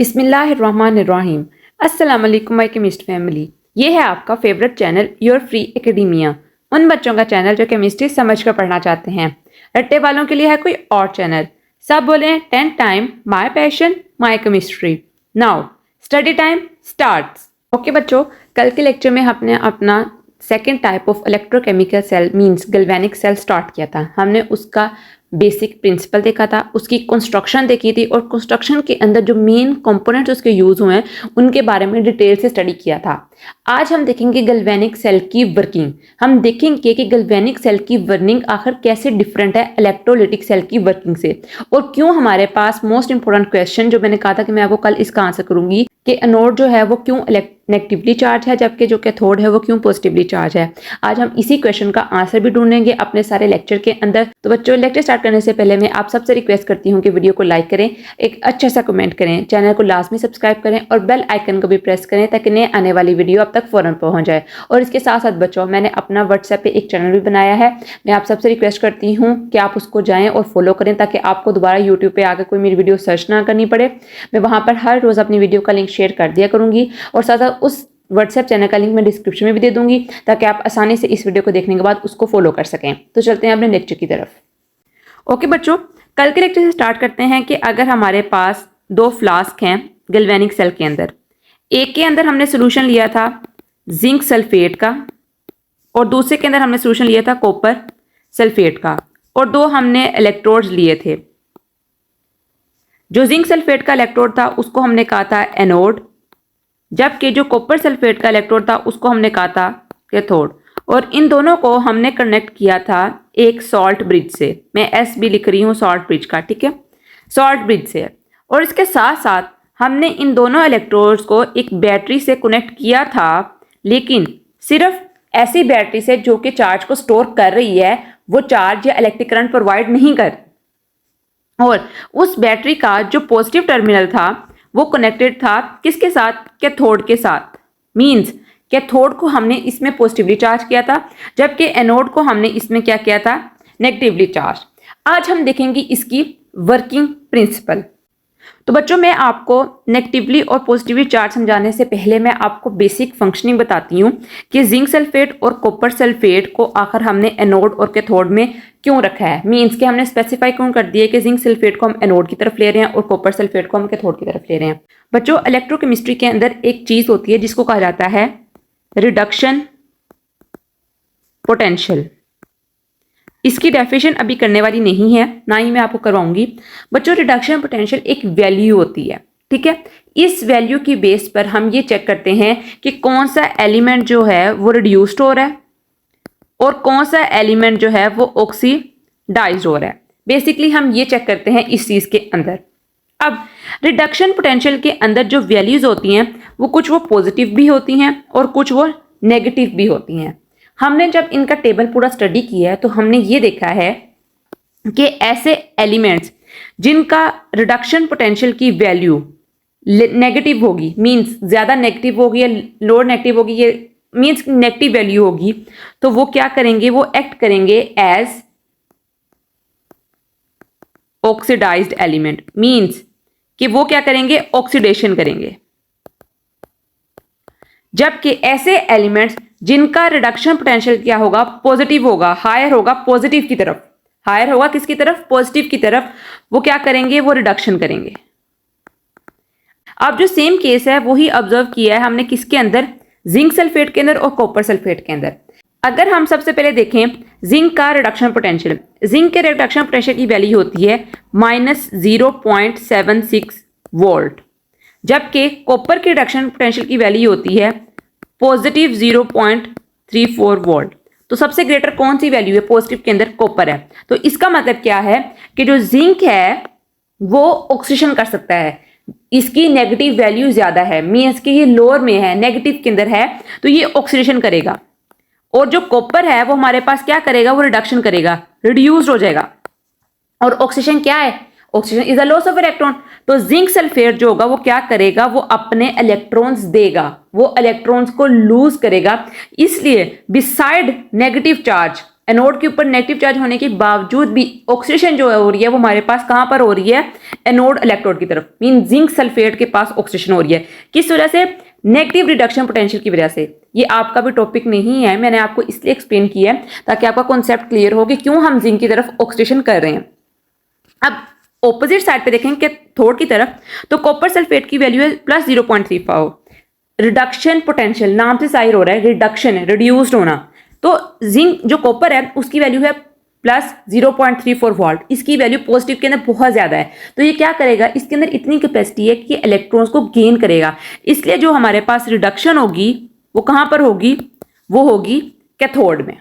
बिस्मिल्लाहिर्रहमानिर्रहीम। अस्सलाम वालेकुम माय केमिस्ट फैमिली। ये है आपका favourite channel your free academia. उन बच्चों का चैनल जो केमिस्ट्री समझकर पढ़ना चाहते हैं। रट्टे वालों के लिए है कोई और चैनल। सब बोले 10 time my passion my chemistry. Now study time starts. Okay बच्चों, कल के लेक्चर में हमने अपना second type of electrochemical cell means galvanic cell start किया था। हमने उसका बेसिक प्रिंसिपल देखा था, उसकी कंस्ट्रक्शन देखी थी और कंस्ट्रक्शन के अंदर जो मेन कंपोनेंट्स उसके यूज हुए हैं उनके बारे में डिटेल से स्टडी किया था। आज हम देखेंगे गैल्वेनिक सेल की वर्किंग। हम देखेंगे कि गैल्वेनिक सेल की वर्किंग आखिर कैसे डिफरेंट है इलेक्ट्रोलाइटिक सेल की वर्किंग से, और क्यों हमारे पास मोस्ट इंपॉर्टेंट क्वेश्चन जो मैंने कहा था कि मैं आपको कल इसका आंसर करूंगी कि एनोड जो है वो क्यों नेगेटिवली चार्ज है जबकि जो कैथोड है वो क्यों पॉजिटिवली चार्ज है। आज हम इसी क्वेश्चन का आंसर भी ढूंढेंगे अपने सारे लेक्चर के अंदर। तो बच्चों, लेक्चर स्टार्ट करने से पहले मैं आप सबसे रिक्वेस्ट करती हूँ कि वीडियो को लाइक करें, एक अच्छा सा कमेंट करें, चैनल को लाजमी सब्सक्राइब करें और बेल आइकन को भी प्रेस करें ताकि नए आने वाली वीडियो आप तक फौरन पहुंच जाए। और इसके साथ साथ बच्चों, मैंने अपना व्हाट्सएप पे एक चैनल भी बनाया है। मैं आप सबसे रिक्वेस्ट करती हूँ कि आप उसको जाएं और फॉलो करें ताकि आपको दोबारा यूट्यूब पे आकर कोई मेरी वीडियो सर्च ना करनी पड़े। मैं वहाँ पर हर रोज़ अपनी वीडियो का लिंक शेयर कर दिया करूँगी और साथ साथ उस व्हाट्सएप चैनल का लिंक मैं डिस्क्रिप्शन में भी दे दूंगी ताकि आप आसानी से इस वीडियो को देखने के बाद उसको फॉलो कर सकें। तो चलते हैं अपने लेक्चर की तरफ। ओके बच्चों, कल के लेक्चर से स्टार्ट करते हैं कि अगर हमारे पास दो फ्लास्क हैं गैल्वेनिक सेल के अंदर, एक के अंदर हमने सोल्यूशन लिया था जिंक सल्फेट का और दूसरे के अंदर हमने सोल्यूशन लिया था कॉपर सल्फेट का, और दो हमने इलेक्ट्रोड्स लिए थे। जो जिंक सल्फेट का इलेक्ट्रोड था उसको हमने कहा था एनोड, जबकि जो कॉपर सल्फेट का इलेक्ट्रोड था उसको हमने कहा था कैथोड। और इन दोनों को हमने कनेक्ट किया था एक सॉल्ट ब्रिज से। मैं एस भी लिख रही हूँ सॉल्ट ब्रिज का, ठीक है, सॉल्ट ब्रिज से। और इसके साथ साथ हमने इन दोनों इलेक्ट्रोड्स को एक बैटरी से कनेक्ट किया था, लेकिन सिर्फ ऐसी बैटरी से जो कि चार्ज को स्टोर कर रही है, वो चार्ज या इलेक्ट्रिक करंट प्रोवाइड नहीं कर। और उस बैटरी का जो पॉजिटिव टर्मिनल था वो कनेक्टेड था किसके साथ? कैथोड के साथ। मींस कैथोड को हमने इसमें पॉजिटिवली चार्ज किया था जबकि एनोड को हमने इसमें क्या किया था? Negatively charge. आज हम देखेंगे इसकी वर्किंग प्रिंसिपल। तो बच्चों, मैं आपको नेगेटिवली और पॉजिटिवली चार्ज समझाने से पहले मैं आपको बेसिक फंक्शनिंग बताती हूँ कि जिंक सल्फेट और कॉपर सल्फेट को आखिर हमने एनोड और कैथोड में क्यों रखा है। मींस कि हमने स्पेसिफाई क्यों कर दिया कि जिंक सल्फेट को हम एनोड की तरफ ले रहे हैं और कॉपर सल्फेट को हम कैथोड की तरफ ले रहे हैं। बच्चों, इलेक्ट्रोकेमिस्ट्री के अंदर एक चीज होती है जिसको कहा जाता है रिडक्शन पोटेंशियल। इसकी डेफिनेशन अभी करने वाली नहीं है, ना ही मैं आपको करवाऊंगी। बच्चों, रिडक्शन पोटेंशियल एक वैल्यू होती है, ठीक है। इस वैल्यू की बेस पर हम ये चेक करते हैं कि कौन सा एलिमेंट जो है वो रिड्यूस्ड हो रहा है और कौन सा एलिमेंट जो है वो ऑक्सीडाइज्ड हो रहा है। बेसिकली हम ये चेक करते हैं इस चीज के अंदर। अब रिडक्शन पोटेंशियल के अंदर जो वैल्यूज होती हैं वो कुछ वो पॉजिटिव भी होती हैं और कुछ वो नेगेटिव भी होती हैं। हमने जब इनका टेबल पूरा स्टडी किया है तो हमने ये देखा है कि ऐसे एलिमेंट्स जिनका रिडक्शन पोटेंशियल की वैल्यू नेगेटिव होगी, मींस ज्यादा नेगेटिव होगी या लोअर नेगेटिव होगी, ये मींस नेगेटिव वैल्यू होगी, तो वो क्या करेंगे? वो एक्ट करेंगे एज ऑक्सीडाइज्ड एलिमेंट। मींस कि वो क्या करेंगे? ऑक्सीडेशन करेंगे। जबकि ऐसे एलिमेंट्स जिनका रिडक्शन पोटेंशियल क्या होगा? पॉजिटिव होगा, हायर होगा पॉजिटिव की तरफ। हायर होगा किसकी तरफ? पॉजिटिव की तरफ। वो क्या करेंगे? वो रिडक्शन करेंगे। अब जो सेम केस है वही ऑब्जर्व किया है हमने किसके अंदर? जिंक सल्फेट के अंदर और कॉपर सल्फेट के अंदर। अगर हम सबसे पहले देखें जिंक का रिडक्शन पोटेंशियल, जिंक के रिडक्शन पोटेंशियल की वैल्यू होती है -0.76 वोल्ट, जबकि कॉपर की रिडक्शन पोटेंशियल की वैल्यू होती है पॉजिटिव 0.34 वोल्ट। तो सबसे ग्रेटर कौन सी वैल्यू है? पॉजिटिव के अंदर कॉपर है। तो इसका मतलब क्या है कि जो जिंक है वो ऑक्सीडेशन कर सकता है, इसकी नेगेटिव वैल्यू ज्यादा है, मींस कि ये लोअर में है, नेगेटिव के अंदर है, तो ये ऑक्सीडेशन करेगा। और जो कॉपर है वो हमारे पास क्या करेगा? वो रिडक्शन करेगा, रिड्यूस्ड हो जाएगा। और ऑक्सीडेशन क्या है? Oxidation is a loss of electron. तो जिंक सल्फेट जो होगा वो क्या करेगा? वो अपने इलेक्ट्रॉन्स देगा, वो इलेक्ट्रॉन्स को लूज करेगा। इसलिए बिसाइड नेगेटिव चार्ज एनोड के ऊपर नेगेटिव चार्ज होने के बावजूद भी ऑक्सीडेशन जो हो रही है वो हमारे पास कहां पर हो रही है, एनोड इलेक्ट्रोड की तरफ, मीन जिंक सल्फेट के पास ऑक्सीडेशन हो रही है। किस वजह से? नेगेटिव रिडक्शन पोटेंशियल की वजह से। ये आपका भी टॉपिक नहीं है, मैंने आपको इसलिए एक्सप्लेन किया है ताकि आपका कॉन्सेप्ट क्लियर हो कि क्यों हम जिंक की तरफ ऑक्सीडेशन कर रहे हैं। अब ऑपोजिट साइड पे देखें कैथोड की तरफ, तो कॉपर सल्फेट की वैल्यू है प्लस 0.35। रिडक्शन पोटेंशियल नाम से जाहिर हो रहा है, रिडक्शन है, रिड्यूस्ड होना। तो जिंक जो कॉपर है उसकी वैल्यू है प्लस 0.34 वोल्ट, इसकी वैल्यू पॉजिटिव के अंदर बहुत ज्यादा है। तो ये क्या करेगा, इसके अंदर इतनी कैपेसिटी है कि इलेक्ट्रॉन्स को गेन करेगा। इसलिए जो हमारे पास रिडक्शन होगी वो कहां पर होगी, वो होगी कैथोड में।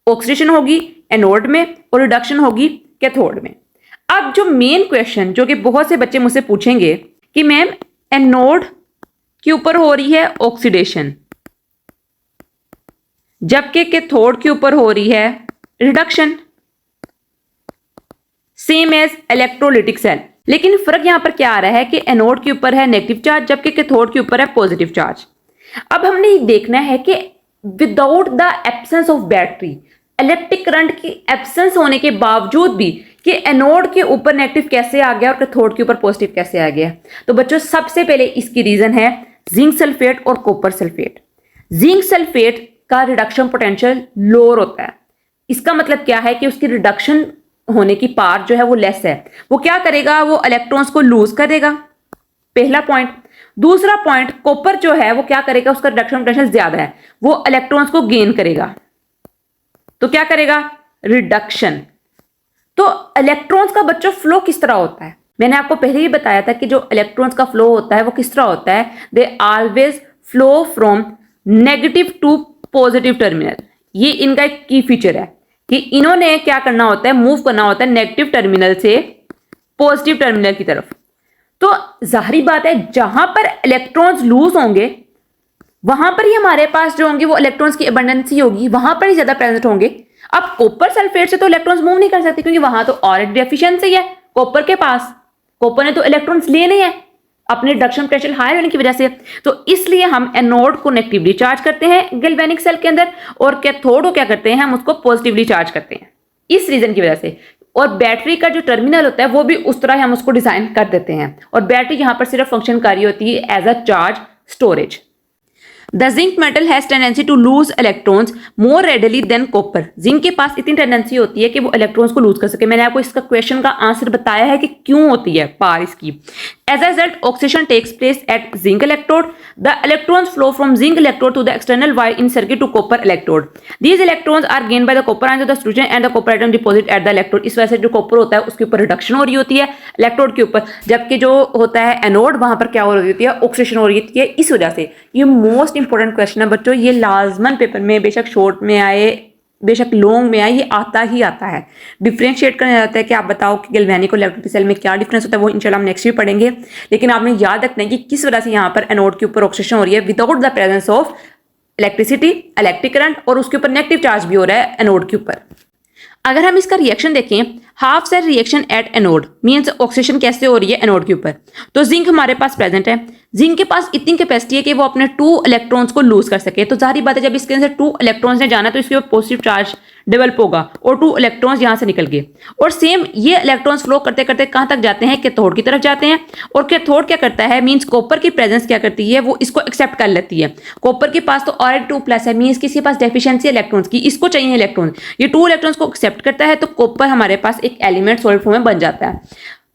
ऑक्सीडेशन होगी एनोड में और रिडक्शन होगी कैथोड में। अब जो मेन क्वेश्चन जो कि बहुत से बच्चे मुझसे पूछेंगे कि मैम एनोड के ऊपर हो रही है ऑक्सीडेशन जबकि कैथोड के ऊपर हो रही है reduction, same as electrolytic cell. लेकिन फर्क यहां पर क्या आ रहा है कि एनोड के ऊपर है नेगेटिव चार्ज जबकि कैथोड के ऊपर है पॉजिटिव चार्ज। अब हमने ये देखना है कि without the absence of battery, electric current की एब्सेंस होने के बावजूद भी कि एनोड के ऊपर नेगेटिव कैसे आ गया और कैथोड के ऊपर पॉजिटिव कैसे आ गया। तो बच्चों सबसे पहले इसकी रीजन है जिंक सल्फेट और कॉपर सल्फेट। जिंक सल्फेट का रिडक्शन पोटेंशियल लोअर होता है। इसका मतलब क्या है कि उसकी रिडक्शन होने की पावर जो है वो लेस है। वो क्या करेगा, वो इलेक्ट्रॉन्स को लूज करेगा, पहला पॉइंट। दूसरा पॉइंट, कॉपर जो है वो क्या करेगा, उसका रिडक्शन पोटेंशियल ज्यादा है, वो इलेक्ट्रॉन्स को गेन करेगा। तो क्या करेगा, रिडक्शन। तो इलेक्ट्रॉन्स का बच्चों फ्लो किस तरह होता है, मैंने आपको पहले ही बताया था कि जो इलेक्ट्रॉन्स का फ्लो होता है वो किस तरह होता है, they always flow from negative to positive terminal. ये इनका एक की फीचर है कि इन्होंने क्या करना होता है, मूव करना होता है नेगेटिव टर्मिनल से पॉजिटिव टर्मिनल की तरफ। तो जाहिर बात है जहां पर इलेक्ट्रॉन्स लूज होंगे वहां पर ही हमारे पास जो होंगे वो इलेक्ट्रॉन्स की अबंडेंसी होगी, वहां पर ही ज्यादा प्रेजेंट होंगे। अब कॉपर सल्फेट से तो इलेक्ट्रॉन्स मूव नहीं कर सकते क्योंकि वहां तो ऑलरेडी एफिशिएंसी है कॉपर के पास, कॉपर ने तो इलेक्ट्रॉन्स लेने हैं अपने रिडक्शन पोटेंशियल हाई होने की वजह से। तो इसलिए हम एनोड को नेगेटिवली चार्ज करते हैं गैल्वेनिक सेल के अंदर और कैथोड को क्या करते हैं, हम उसको पॉजिटिवली चार्ज करते हैं इस रीजन की वजह से। और बैटरी का जो टर्मिनल होता है वो भी उस तरह हम उसको डिजाइन कर देते हैं। और बैटरी यहां पर सिर्फ फंक्शन कर रही होती है as a charge storage. The zinc metal has tendency to lose electrons more readily than copper. Zinc के पास इतनी टेंडेंसी होती है कि वो इलेक्ट्रॉन्स को लूज कर सके। मैंने आपको इसका क्वेश्चन का आंसर बताया है कि क्यों होती है पार इसकी। As a result oxidation takes place at zinc electrode. The electrons flow from zinc electrode to the external wire in circuit to copper electrode. These electrons are gain by the copper ion of the solution and the copper atom deposit at the electrode. इस वजह से जो copper होता है उसके ऊपर reduction हो रही होती है इलेक्ट्रोड के ऊपर, जबकि जो होता है एनोड वहां पर क्या हो रही होती है, ऑक्सीडेशन हो रही होती है। इस वजह से ये मोस्ट इंपॉर्टेंट क्वेश्चन है बच्चों, ये लाजमन पेपर में बेशक शॉर्ट में आए बेशक लॉन्ग में आए, ये आता ही आता है। डिफ्रेंशिएट करना जाता है कि आप बताओ कि गैल्वेनिक और इलेक्ट्रिक सेल में क्या डिफरेंस होता है, वो इंशाल्लाह हम नेक्स्ट भी पढ़ेंगे। लेकिन आपने याद रखना है कि किस वजह से यहाँ पर एनोड के ऊपर ऑक्सीडेशन हो रही है without the presence of electricity, electric current, और उसके ऊपर नेगेटिव चार्ज भी हो रहा है एनोड के ऊपर। अगर हम इसका रिएक्शन देखें, half cell reaction at anode means oxidation कैसे हो रही है एनोड के ऊपर। तो जिंक हमारे पास प्रेजेंट है, जिंक के पास इतनी कैपेसिटी है कि वो अपने 2 इलेक्ट्रॉन्स को लूज कर सके। तो जाहिर बात है जब इसके अंदर 2 इलेक्ट्रॉन्स ने जाना तो इसके ऊपर पॉजिटिव चार्ज डेवलप होगा और 2 इलेक्ट्रॉन्स यहां से निकल गए। और सेम ये इलेक्ट्रॉन्स फ्लो करते करते कहां तक जाते हैं, कैथोड की तरफ जाते हैं। और कैथोड क्या करता है, मींस कॉपर की प्रेजेंस क्या करती है, वो इसको एक्सेप्ट कर लेती है। कॉपर के पास तो ऑलरेडी 2+ है, मींस किसी के पास डेफिशिएंसी इलेक्ट्रॉन्स की, इसको चाहिए इलेक्ट्रॉन, ये 2 इलेक्ट्रॉन्स को एक्सेप्ट करता है। तो कॉपर हमारे पास एक एलिमेंट सॉलिड फॉर्म में बन जाता है।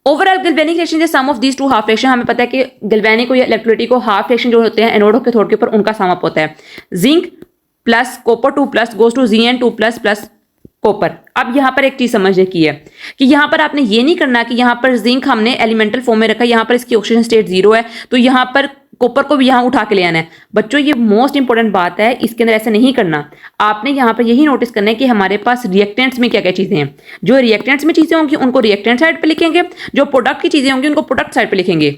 Overall galvanic reaction the sum of these 2 half reaction, हमें पता है कि गैल्वेनिक या इलेक्ट्रोलाइटिक को हाफ रिएक्शन जो होते हैं एनोड और कैथोड के ऊपर उनका सम अप होता है। Zinc plus copper 2+ goes to Zn2+ plus copper. अब यहाँ पर एक चीज समझने की है कि यहाँ पर आपने ये नहीं करना कि यहाँ पर जिंक हमने एलिमेंटल फॉर्म में रखा, यहाँ पर इसकी ऑक्सीजन स्टेट 0 है तो यहाँ पर कॉपर को भी यहाँ उठा के ले आना है। बच्चों ये मोस्ट इंपॉर्टेंट बात है, इसके अंदर ऐसा नहीं करना। आपने यहाँ पर यही नोटिस करना है कि हमारे पास रिएक्टेंट्स में क्या क्या चीजें हैं। जो रिएक्टेंट्स में चीजें होंगी उनको रिएक्टेंट साइड पे लिखेंगे, जो प्रोडक्ट की चीजें होंगी उनको प्रोडक्ट साइड पे लिखेंगे।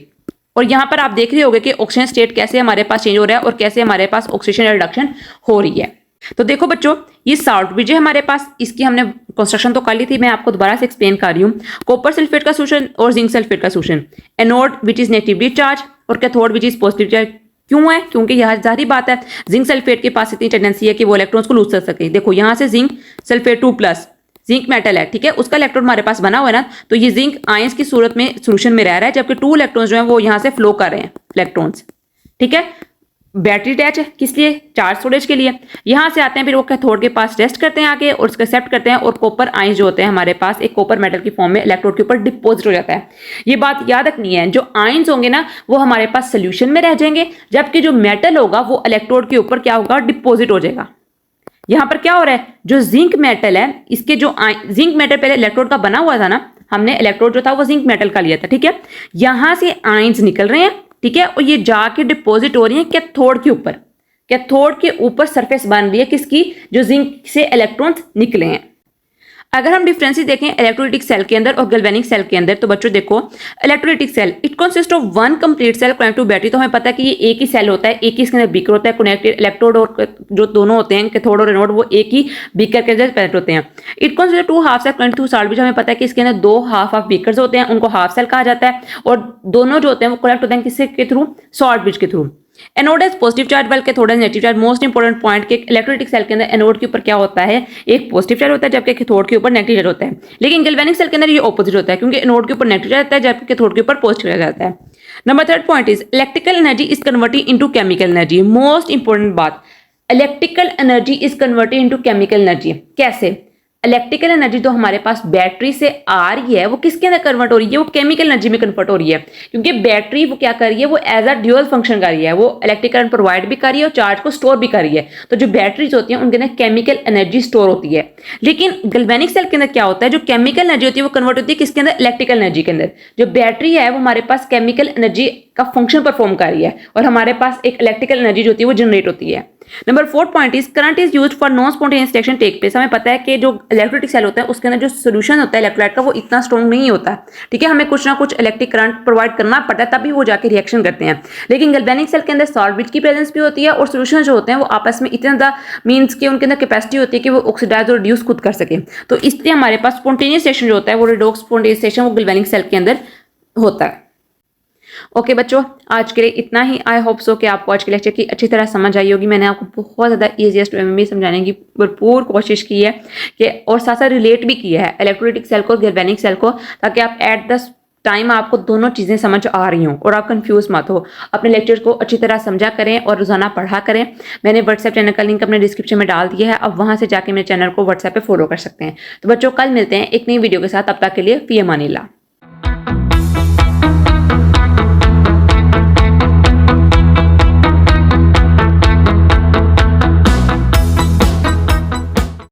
और यहाँ पर आप देख रहे होंगे कि ऑक्सीजन स्टेट कैसे हमारे पास चेंज हो रहा है और कैसे हमारे पास ऑक्सीजन रिडक्शन हो रही है। तो देखो बच्चों, ये साल्ट ब्रिज है हमारे पास, इसकी हमने कंस्ट्रक्शन तो कर ली थी, मैं आपको दोबारा से एक्सप्लेन कर रही हूँ। कॉपर सल्फेट का सोल्यूशन और जिंक सल्फेट का solution, anode which is negatively charge और cathode which is positive charge. क्यों है? क्योंकि यहाँ जाहिर बात है जिंक सल्फेट के पास इतनी टेंडेंसी है कि वो इलेक्ट्रॉन्स को लूज कर सके। देखो यहाँ से जिंक सल्फेट 2+, जिंक मेटल है, ठीक है, उसका इलेक्ट्रॉन हमारे पास बना हुआ है ना, तो ये जिंक आयंस की सूरत में सोल्यूशन में रह रहा है, जबकि 2 इलेक्ट्रॉन्स जो है वो यहाँ से फ्लो कर रहे हैं इलेक्ट्रॉन्स, ठीक है। बैटरी अटैच है किस लिए? चार्ज स्टोरेज के लिए। यहाँ से आते हैं फिर वो कैथोड के पास रेस्ट करते हैं आके और उसको एक्सेप्ट करते हैं और कॉपर आयंस जो होते हैं हमारे पास एक कॉपर मेटल की फॉर्म में इलेक्ट्रोड के ऊपर डिपॉजिट हो जाता है। ये बात याद रखनी है, जो आयंस होंगे ना वो हमारे पास सोल्यूशन में रह जाएंगे, जबकि जो मेटल होगा वो इलेक्ट्रोड के ऊपर क्या होगा? डिपॉजिट हो जाएगा। यहाँ पर क्या हो रहा है? जो जिंक मेटल है, इसके जो जिंक मेटल पहले इलेक्ट्रोड का बना हुआ था ना, हमने इलेक्ट्रोड जो था वो जिंक मेटल का लिया था, ठीक है। यहां से आयंस निकल रहे हैं, ठीक है, और ये जाके डिपॉजिट हो रही है कैथोड के ऊपर। कैथोड के ऊपर सरफेस बन रही है किसकी? जो जिंक से इलेक्ट्रॉन्स निकले हैं। अगर हम डिफरेंसेस देखें इलेक्ट्रोलाइटिक सेल के अंदर और गैल्वेनिक सेल के अंदर, तो बच्चों देखो electrolytic cell it consist of one complete cell connect to battery. तो हमें पता है कि ये एक ही सेल होता है, एक ही इसके अंदर बीकर होता है, कनेक्टेड इलेक्ट्रोड और जो दोनों होते हैं कैथोड और एनोड वो एक ही बीकर के अंदर कनेक्ट होते हैं। It consist 2 half cell connect to salt bridge. हमें पता है कि इसके अंदर 2 हाफ बीकर्स होते हैं, उनको हाफ सेल कहा जाता है, और दोनों जो होते हैं वो कनेक्ट होते हैं किससे के थ्रू? सॉल्ट ब्रिज के through. Anode has positive charge while cathode has negative charge. Most important point के इलेक्ट्रोलाइटिक सेल के अंदर एनोड के ऊपर क्या होता है? एक पॉजिटिव चार्ज होता है, जबकि कैथोड के ऊपर नेगेटिव चार्ज होता है। लेकिन गैल्वेनिक सेल के अंदर ये ऑपोजिट होता है, क्योंकि एनोड के ऊपर नेगेटिव चार्ज आता है जबकि कैथोड के ऊपर पॉजिटिव चार्ज आता है। Number 3 point is electrical energy is converted into chemical energy. Most important बात, electrical energy is converted into chemical energy. कैसे? इलेक्ट्रिकल एनर्जी तो हमारे पास बैटरी से आ रही है, वो किसके अंदर कन्वर्ट हो रही है? वो केमिकल एनर्जी में कन्वर्ट हो रही है, क्योंकि बैटरी वो क्या कर रही है? वो एज अ ड्यूअल फंक्शन कर रही है, वो इलेक्ट्रिक करंट प्रोवाइड भी कर रही है और चार्ज को स्टोर भी कर रही है। तो जो बैटरीज होती हैं उनके अंदर केमिकल एनर्जी स्टोर होती है। लेकिन गैल्वेनिक सेल के अंदर क्या होता है? जो केमिकल एनर्जी होती है वो कन्वर्ट होती है किसके अंदर? इलेक्ट्रिकल एनर्जी के अंदर। जो बैटरी है वो हमारे पास केमिकल एनर्जी का फंक्शन परफॉर्म कर रही है और हमारे पास एक इलेक्ट्रिकल एनर्जी जो होती है वो जनरेट होती है। Number 4 point is current is used for non spontaneous reaction take place. हमें पता है कि जो इलेक्ट्रोलाइटिक सेल होता है उसके अंदर जो सोल्यूशन होता है इलेक्ट्रोलाइट का वो इतना स्ट्रॉन्ग नहीं होता, ठीक है। हमें कुछ ना कुछ इलेक्ट्रिक करंट प्रोवाइड करना पड़ता है तभी वो जाके रिएक्शन करते हैं। लेकिन गैल्वेनिक सेल के अंदर सॉल्ट ब्रिज की प्रेजेंस भी होती है और सोल्यूशन जो होते हैं वो आपस में इतना ज़्यादा मीन्स के उनके अंदर कैपेसिटी होती है कि वो ऑक्सीडाइज और रिड्यूस खुद कर सके। तो इसलिए हमारे पास स्पॉन्टेनियस रिएक्शन जो होता है वो रिडॉक्स स्पॉन्टेनियस रिएक्शन वो गैल्वेनिक सेल के अंदर होता है। ओके बच्चों, आज के लिए इतना ही। आई होप सो कि आपको आज के लेक्चर की अच्छी तरह समझ आई होगी। मैंने आपको बहुत ज़्यादा ईजीएस्ट वे में समझाने की भरपूर कोशिश की है कि और साथ साथ रिलेट भी किया है इलेक्ट्रोलाइटिक सेल को और गैल्वेनिक सेल को, ताकि आप एट द टाइम आपको दोनों चीज़ें समझ आ रही हों और आप कंफ्यूज मत हो। अपने लेक्चर को अच्छी तरह समझा करें और रोजाना पढ़ा करें। मैंने व्हाट्सएप चैनल का लिंक अपने डिस्क्रिप्शन में डाल दिया है, अब वहाँ से जाके मेरे चैनल को व्हाट्सएप पे फॉलो कर सकते हैं। तो बच्चों कल मिलते हैं एक नई वीडियो के साथ, तब तक के लिए फी अमानिल्लाह।